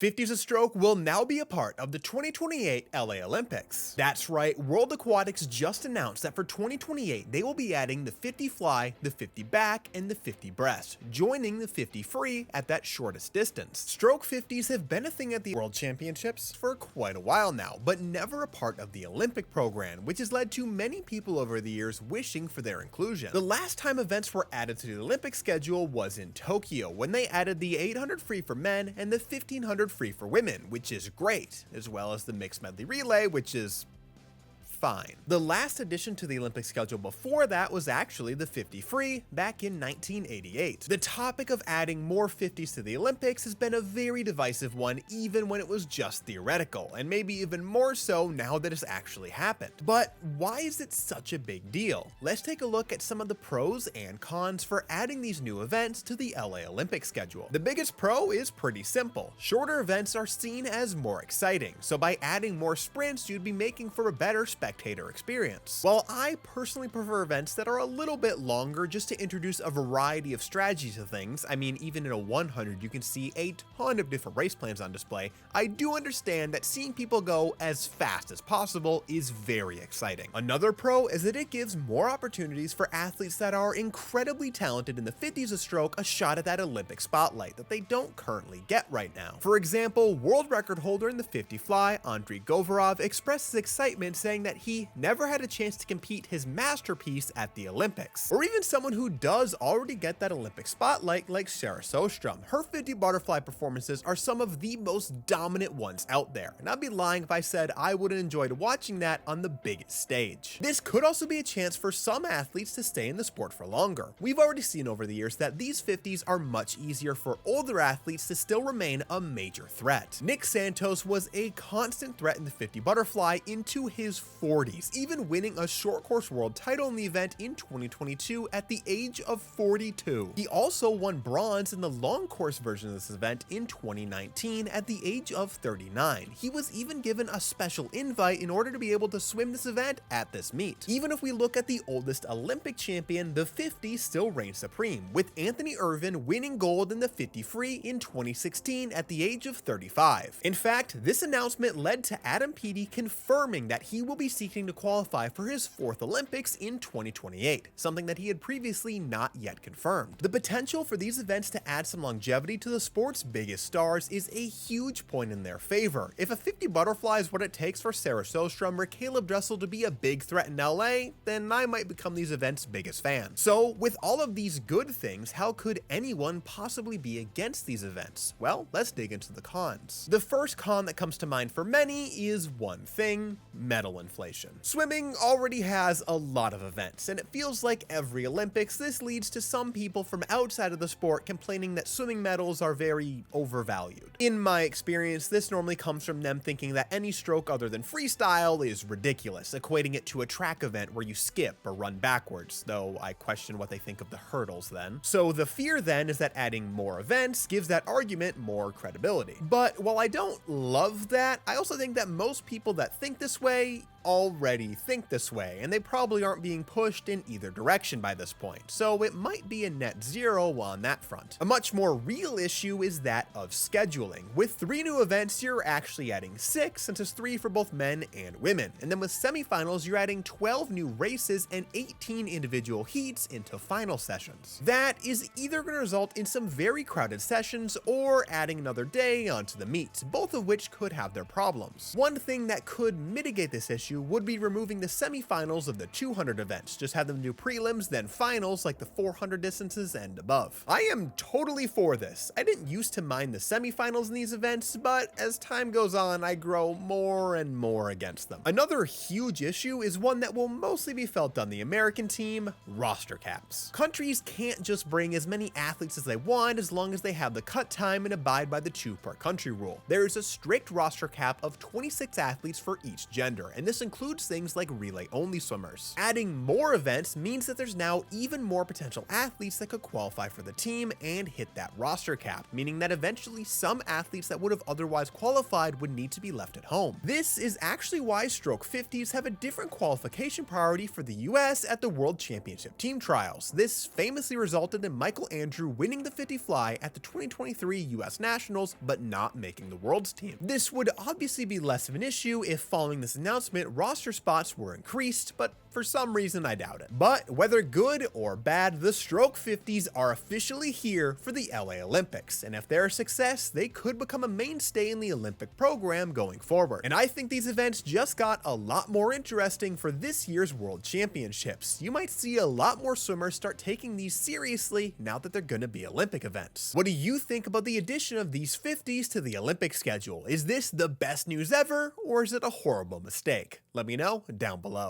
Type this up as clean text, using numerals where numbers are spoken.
50s a stroke will now be a part of the 2028 LA Olympics. That's right, World Aquatics just announced that for 2028 they will be adding the 50 fly, the 50 back, and the 50 breast, joining the 50 free at that shortest distance. Stroke 50s have been a thing at the World Championships for quite a while now, but never a part of the Olympic program, which has led to many people over the years wishing for their inclusion. The last time events were added to the Olympic schedule was in Tokyo, when they added the 800 free for men and the 1500 free for women, which is great, as well as the mixed medley relay, which is fine. The last addition to the Olympic schedule before that was actually the 50 free back in 1988. The topic of adding more 50s to the Olympics has been a very divisive one even when it was just theoretical, and maybe even more so now that it's actually happened. But why is it such a big deal? Let's take a look at some of the pros and cons for adding these new events to the LA Olympic schedule. The biggest pro is pretty simple. Shorter events are seen as more exciting, so by adding more sprints you'd be making for a better spectator experience. While I personally prefer events that are a little bit longer just to introduce a variety of strategies to things, I mean even in a 100 you can see a ton of different race plans on display, I do understand that seeing people go as fast as possible is very exciting. Another pro is that it gives more opportunities for athletes that are incredibly talented in the 50s a stroke a shot at that Olympic spotlight that they don't currently get right now. For example, world record holder in the 50 fly, Andrei Govorov, expressed his excitement saying that he never had a chance to compete his masterpiece at the Olympics. Or even someone who does already get that Olympic spotlight like Sarah Sjöström. Her 50 butterfly performances are some of the most dominant ones out there, and I'd be lying if I said I wouldn't enjoy watching that on the biggest stage. This could also be a chance for some athletes to stay in the sport for longer. We've already seen over the years that these 50s are much easier for older athletes to still remain a major threat. Nick Santos was a constant threat in the 50 butterfly into his 40s, even winning a short course world title in the event in 2022 at the age of 42. He also won bronze in the long course version of this event in 2019 at the age of 39. He was even given a special invite in order to be able to swim this event at this meet. Even if we look at the oldest Olympic champion, the 50 still reigns supreme, with Anthony Irvin winning gold in the 50 free in 2016 at the age of 35. In fact, this announcement led to Adam Peaty confirming that he will be seeking to qualify for his 4th Olympics in 2028, something that he had previously not yet confirmed. The potential for these events to add some longevity to the sport's biggest stars is a huge point in their favor. If a 50 butterfly is what it takes for Sarah Sjöström or Caleb Dressel to be a big threat in LA, then I might become these events' biggest fan. So with all of these good things, how could anyone possibly be against these events? Well, let's dig into the cons. The first con that comes to mind for many is one thing: medal inflation. Swimming already has a lot of events, and it feels like every Olympics this leads to some people from outside of the sport complaining that swimming medals are very overvalued. In my experience, this normally comes from them thinking that any stroke other than freestyle is ridiculous, equating it to a track event where you skip or run backwards, though I question what they think of the hurdles then. So the fear then is that adding more events gives that argument more credibility. But while I don't love that, I also think that most people that think this way already think this way, and they probably aren't being pushed in either direction by this point, so it might be a net zero on that front. A much more real issue is that of scheduling. With 3 new events, you're actually adding 6, since it's 3 for both men and women, and then with semifinals, you're adding 12 new races and 18 individual heats into final sessions. That is either going to result in some very crowded sessions or adding another day onto the meets, both of which could have their problems. One thing that could mitigate this issue would be removing the semifinals of the 200 events, just have them do prelims, then finals like the 400 distances and above. I am totally for this. I didn't used to mind the semifinals in these events, but as time goes on, I grow more and more against them. Another huge issue is one that will mostly be felt on the American team: roster caps. Countries can't just bring as many athletes as they want as long as they have the cut time and abide by the 2 per country rule. There is a strict roster cap of 26 athletes for each gender, and this this includes things like relay-only swimmers. Adding more events means that there's now even more potential athletes that could qualify for the team and hit that roster cap, meaning that eventually some athletes that would have otherwise qualified would need to be left at home. This is actually why stroke 50s have a different qualification priority for the US at the World Championship team trials. This famously resulted in Michael Andrew winning the 50 fly at the 2023 US Nationals but not making the Worlds team. This would obviously be less of an issue if following this announcement roster spots were increased, but for some reason I doubt it. But whether good or bad, the stroke 50s are officially here for the LA Olympics, and if they're a success, they could become a mainstay in the Olympic program going forward. And I think these events just got a lot more interesting for this year's World Championships. You might see a lot more swimmers start taking these seriously now that they're gonna be Olympic events. What do you think about the addition of these 50s to the Olympic schedule? Is this the best news ever, or is it a horrible mistake? Let me know down below.